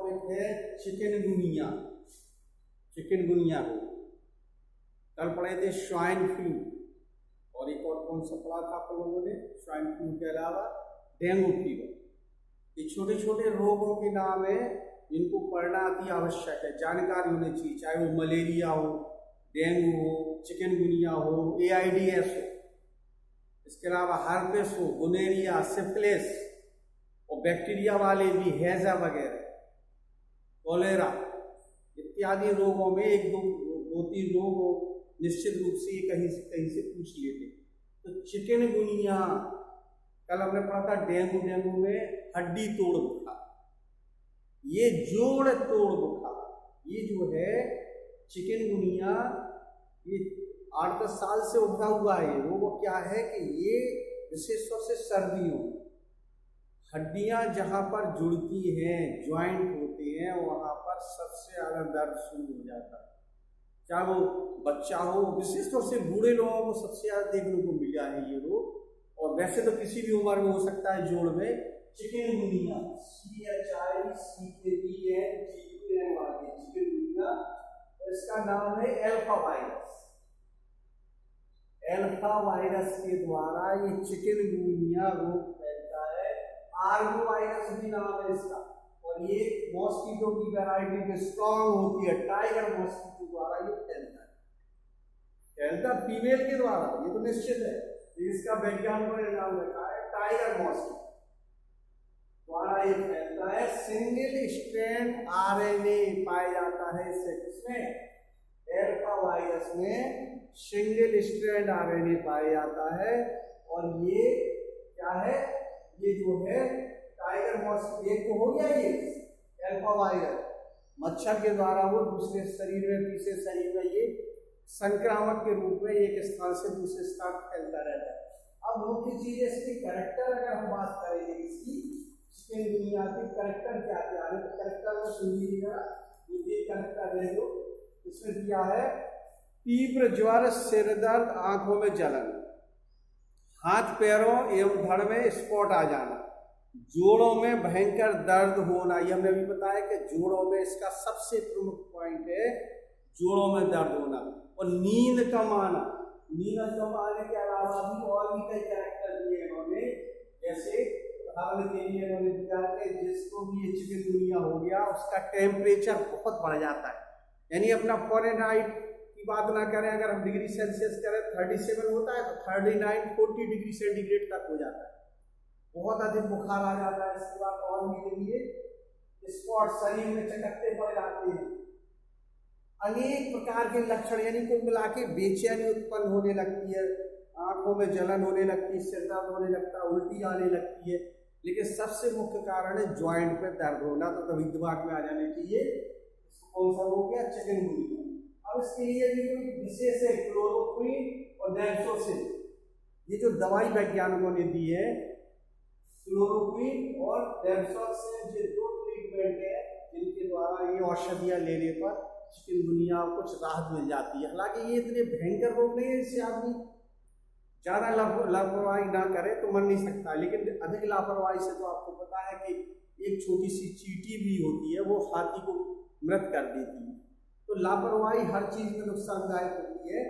Topic है chikungunya. Chikungunya को कल पढ़े थे स्वाइन फ्लू, और एक और कौन सा पढ़ा था आप लोगों ने स्वाइन फ्लू के अलावा? Dengue fever. ये छोटे छोटे रोगों के नाम है जिनको पढ़ना अति आवश्यक है, जानकारी होनी चाहिए, चाहे वो मलेरिया हो, डेंगू हो, चिकनगुनिया हो, AIDS हो, इसके अलावा हार्पिस हो, गोनेरिया, सिफिलिस, और बैक्टीरिया वाले भी हैजा वगैरह, कोलेरा इत्यादि रोगों में एक दो तीन रोग निश्चित रूप से कहीं से पूछ लेते। तो चिकनगुनिया कल हमने पढ़ा था डेंगू में हड्डी तोड़ बुखार, ये जोड़ तोड़ बुखार, ये जो है चिकनगुनिया, ये 8-10 साल से उभरा हुआ है। वो क्या है कि ये विशेष तौर से सर्दियों, हड्डियां जहां पर जुड़ती हैं, ज्वाइंट होते हैं, वहां पर सबसे ज्यादा दर्द शुरू हो जाता है, चाहे वो बच्चा हो, विशेष तौर से बूढ़े लोगों को सबसे ज्यादा देखने को मिला है ये रोग, और वैसे तो किसी भी उम्र में हो सकता है जोड़ में। चिकनगुनिया चिकनगुनिया, इसका नाम है एल्फा वायरस। एल्फा वायरस के द्वारा ये चिकनगुनिया रोग फैलता है। आर्गो वायरस भी नाम है इसका, और ये मॉस्किटो की वैरायटी में स्ट्रॉन्ग होती है, टाइगर मॉस्किटो द्वारा ये फैलता फीमेल के द्वारा, ये तो निश्चित है। इसका वैज्ञानिकों ने नाम रखा है टाइगर मॉस्किटो द्वारा ये फैलता है। सिंगल स्ट्रैंड RNA पाया जाता है इससे, किसमें? एल्फा वायरस में सिंगल स्ट्रैंड RNA पाया जाता है। और ये क्या है? ये जो है टाइगर मॉस्किटो, एक तो हो गया ये एल्फा वायरस, मच्छर के द्वारा वो दूसरे शरीर में, तीसरे शरीर में ये संक्रामक के रूप में एक स्थान से दूसरे स्थान फैलता रहता है। अब मुख्य चीज है इसकी कैरेक्टर, अगर हम बात करेंगे इसकी चिकनगुनिया के कैरेक्टर क्या क्या है, तो कैरेक्टर में सुनिएगा, ये कैरेक्टर है जो इसमें दिया है। तीव्र ज्वर, सिर दर्द, आंखों में जलन, हाथ पैरों एवं धड़ में स्पॉट आ जाना, जोड़ों में भयंकर दर्द होना। ये हमने अभी बताया कि जोड़ों में इसका सबसे प्रमुख पॉइंट है जोड़ों में दर्द होना, और नींद कम आना। नींद कम आने के अलावा भी और भी कई कैरेक्टर दिए इन्होंने, जैसे उदाहरण के लिए इन्होंने दिया कि जिसको भी ये चिकनगुनिया हो गया उसका टेम्परेचर बहुत बढ़ जाता है, यानी अपना फ़ारेनहाइट की बात ना करें, अगर हम डिग्री सेल्सियस करें 37 होता है तो 39-40 डिग्री सेंटीग्रेड तक हो जाता है, बहुत अधिक बुखार आ जाता है। इसके बाद और भी के लिए स्पॉट शरीर में चकत्ते पड़ जाते हैं, अनेक प्रकार के लक्षण, यानी कुल मिला के बेचैनी उत्पन्न होने लगती है, आंखों में जलन होने लगती है, सिर दर्द होने लगता है, उल्टी आने लगती है। लेकिन सबसे मुख्य कारण है ज्वाइंट पे दर्द होना, तो तभी दिमाग में आ जाने चाहिए कौन सा हो गया? चिकनगुनिया। अब इसके लिए भी कोई विशेष है, क्लोरोक्विन और नेप्सोसिन, ये जो दवाई वैज्ञानिकों ने दी है, क्लोरोक्विन और नेप्सोसिन, ये 2 ट्रीटमेंट है जिनके द्वारा ये औषधियां लेने पर चिकनगुनिया कुछ राहत मिल जाती है। हालांकि ये इतने भयंकर रोग नहीं है, इससे आदमी ज्यादा लापरवाही ना करे तो मर नहीं सकता, लेकिन अधिक लापरवाही से तो आपको पता है कि एक छोटी सी चींटी भी होती है, वो हाथी को मृत कर देती है। तो लापरवाही हर चीज में नुकसानदायक होती है।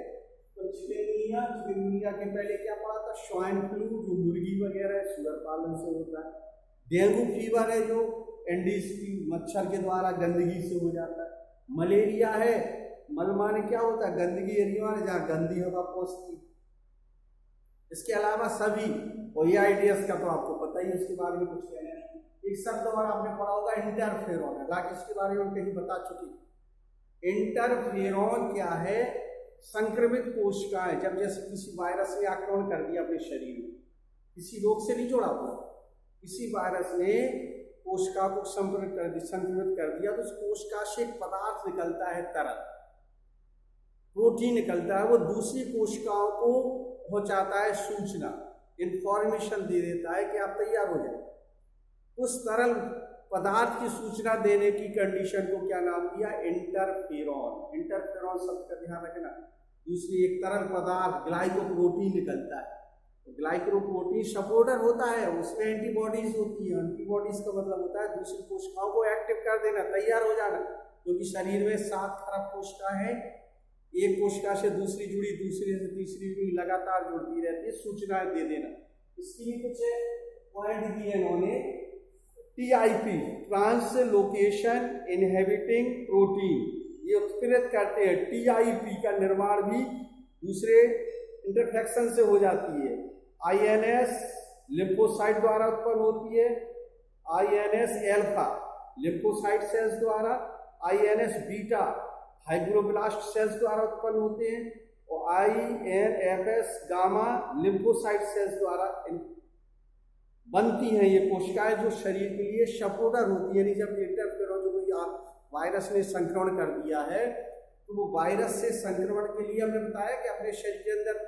तो चिकनगुनिया के पहले क्या पड़ा था? स्वाइन फ्लू, जो मुर्गी वगैरह सुअर पालन से होता है। डेंगू फीवर है जो एंडीज की मच्छर के द्वारा गंदगी से हो जाता है। मलेरिया है, मलमा ने क्या होता है? गंदगी एरिया में जहाँ गंदी हवा पहुंचती। इसके अलावा सभी, और AIDS का तो आपको पता ही है, उसके बारे में कुछ कहना है। एक शब्द और आपने पढ़ा होगा इंटरफेरॉन, हालांकि इसके बारे में कहीं बता चुकी। इंटरफेरॉन क्या है? संक्रमित कोशिकाएं, जब जैसे किसी वायरस ने आक्रमण कर दिया अपने शरीर में, किसी रोग से नहीं जोड़ा हुआ, किसी वायरस ने कोशिका को संक्रमित कर दिया, तो उस कोशिका से एक पदार्थ निकलता है, तरल प्रोटीन निकलता है, वो दूसरी कोशिकाओं को पहुंचाता है सूचना, इंफॉर्मेशन दे देता है कि आप तैयार हो जाए। उस तरल पदार्थ की सूचना देने की कंडीशन को क्या नाम दिया? इंटरफेरॉन। इंटरफेरॉन शब्द का ध्यान रखना। दूसरी एक तरल पदार्थ ग्लाइकोप्रोटीन निकलता है, ग्लाइकोप्रोटीन सपोर्टर होता है, उसमें एंटीबॉडीज होती है। एंटीबॉडीज का मतलब होता है दूसरी कोशिकाओं को एक्टिव कर देना, तैयार हो जाना, क्योंकि शरीर में 7 खरब कोशिका है। एक कोशिका से दूसरी जुड़ी, दूसरी से तीसरी जुड़ी, लगातार जुड़ती रहती है, सूचनाएं दे देना। इसके लिए कुछ पॉइंट दिए इन्होंने। TIP ट्रांसलोकेशन इनहिबिटिंग प्रोटीन, ये उत्प्रेरित करते हैं। TIP का निर्माण भी दूसरे इंटरफेक्शन से हो जाती है। INS लिम्फोसाइट द्वारा उत्पन्न होती है, INS अल्फा लिम्फोसाइट सेल्स द्वारा, INS बीटा फाइब्रोब्लास्ट सेल्स द्वारा उत्पन्न होते हैं, और INFS गामा लिम्फोसाइट सेल्स द्वारा बनती हैं ये कोशिकाएं, जो शरीर के लिए सपोर्टर होती है। यानी जब इंटरफेरोन जो कोई वायरस ने संक्रमण कर दिया है, तो वो वायरस से संक्रमण के लिए हमने बताया कि अपने शरीर के अंदर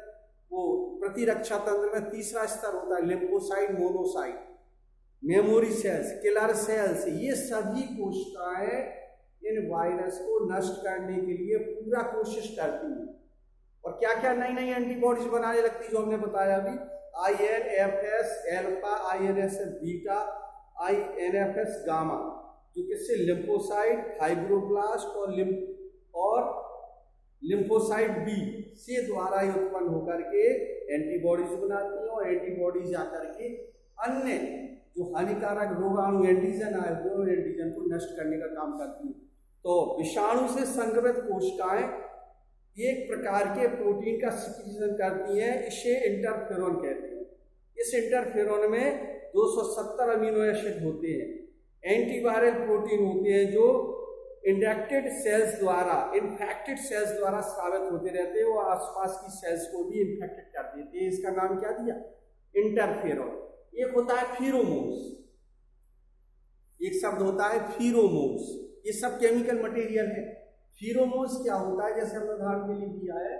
वो प्रतिरक्षा तंत्र में तीसरा स्तर होता है, lymphocyte, monocyte, memory cells, killer cells. ये सभी कोशिकाएं इन वायरस को नष्ट करने के लिए पूरा कोशिश करती हैं, और क्या क्या नई नई एंटीबॉडीज बनाने लगती, जो हमने बताया अभी। INFS alpha, INS beta, INFS gamma, जो किससे, लिम्फोसाइट, फाइब्रोब्लास्ट और लिम्फोसाइट बी से द्वारा ही उत्पन्न होकर के एंटीबॉडीज बनाती हैं, और एंटीबॉडीज आकर के अन्य जो हानिकारक रोगाणु एंटीजन आए, दोनों एंटीजन को नष्ट करने का काम करती हैं। तो विषाणु से संक्रमित कोशिकाएं एक प्रकार के प्रोटीन का सिक्रीशन करती हैं, इसे इंटरफेरोन कहते हैं। इस इंटरफेरोन में 270 अमीनो एसिड होते हैं। एंटीवायरल प्रोटीन होते हैं जो इंफेक्टेड सेल्स द्वारा स्रावित होते रहते हैं, वो आसपास की सेल्स को भी इंफेक्टेड कर देते हैं। इसका नाम क्या दिया, इंटरफेरोन। एक होता है फिरोमोन्स, एक शब्द होता है फिरोमोन्स, ये सब केमिकल मटेरियल है। फिरोमोन्स क्या होता है, जैसे हमने उदाहरण के लिए दिया है,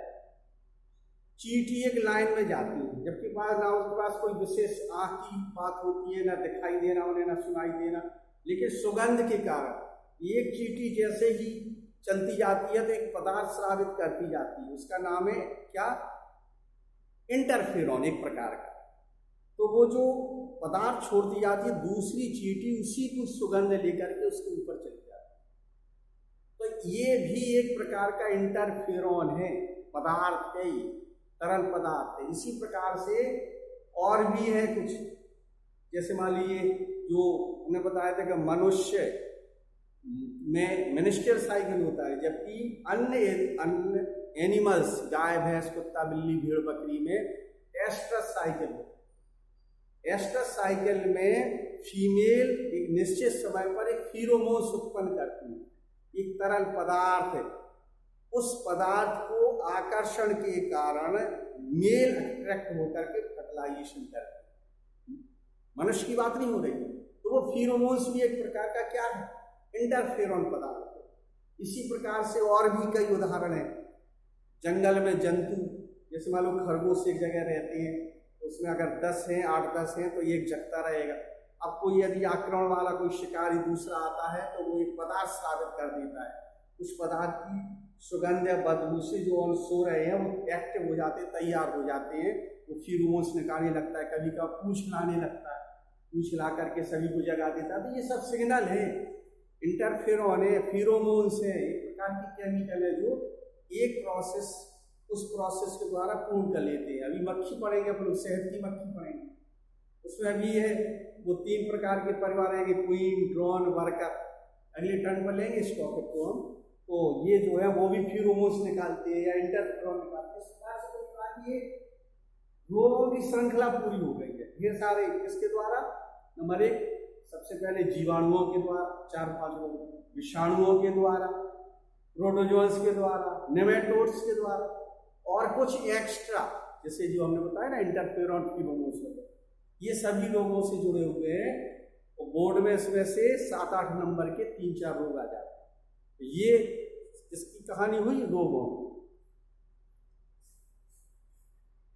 चींटी एक लाइन में जाती है, जबकि ना उसके पास कोई विशेष आँख की बात होती है, ना दिखाई देना उन्हें, ना सुनाई देना, लेकिन सुगंध के कारण एक चींटी जैसे ही चलती जाती है तो एक पदार्थ स्रावित करती जाती है, उसका नाम है क्या, इंटरफेरोन एक प्रकार का। तो वो जो पदार्थ छोड़ती जाती है, दूसरी चींटी उसी को सुगंध लेकर के उसके ऊपर चली जाती है। तो ये भी एक प्रकार का इंटरफेरोन है, पदार्थ है, तरल पदार्थ है। इसी प्रकार से और भी है कुछ, जैसे मान लीजिए जो हमने बताया था कि मनुष्य में मिनिस्टर साइकिल होता है, जबकि अन्य एनिमल्स, गाय, भैंस, कुत्ता, बिल्ली, भेड़, बकरी में एस्ट्रस साइकिल होता है। एस्ट्रस साइकिल में फीमेल एक निश्चित समय पर एक फिरोमोन्स उत्पन्न करती है, एक तरल पदार्थ है। उस पदार्थ को आकर्षण के कारण मेल अट्रैक्ट होकर के फर्टिलाइजेशन करते हैं। मनुष्य की बात नहीं हो रही, तो वो फिरोमोन्स भी एक प्रकार का क्या है, इंटरफेरोन पदार्थ है। इसी प्रकार से और भी कई उदाहरण हैं। जंगल में जंतु, जैसे मान लो खरगोश एक जगह रहते हैं, उसमें अगर 10 हैं, 8-10 हैं, तो एक जगता रहेगा। अब कोई यदि आक्रमण वाला कोई शिकारी दूसरा आता है, तो वो एक पदार्थ स्रावित कर देता है। उस पदार्थ की सुगंध या बदबू से जो और सो रहे हैं वो एक्टिव हो जाते हैं, तैयार हो जाते हैं, वो फिरोमोन्स निकालने लगता है, कभी का पूंछ लाने लगता है, पूंछ ला करके सभी को जगा देता है। तो ये सब सिग्नल है, इंटरफेरोन है, फिरोमोन्स है, एक प्रकार की केमिकल है जो एक प्रोसेस उस प्रोसेस के द्वारा पूर्ण कर लेते हैं। अभी मक्खी पढ़ेंगे अपन, शहद की मक्खी पढ़ेंगे, उसमें अभी है वो 3 प्रकार के परिवार हैं, क्वीन, ड्रोन, वर्कर। अगले टर्न पर लेंगे इस टॉपिक को हम। तो ये जो है वो भी फिरोमोन्स निकालते हैं या इंटरफेरोन निकालते हैं। इस प्रकार से ये रोगों की श्रृंखला पूरी हो गई है, ढेर सारे। किसके द्वारा, नंबर 1 सबसे पहले जीवाणुओं के द्वारा, 4-5 रोग, विषाणुओं के द्वारा, प्रोटोजोन्स के द्वारा, नेमेटोड्स के द्वारा, और कुछ एक्स्ट्रा जैसे जो हमने बताया ना इंटरफेरोन, फिरोमोन्स, ये सभी रोगों से जुड़े हुए हैं। तो बोर्ड में इसमें से 7-8 नंबर के 3-4 रोग आ जाते हैं। ये इसकी कहानी हुई रोगों की।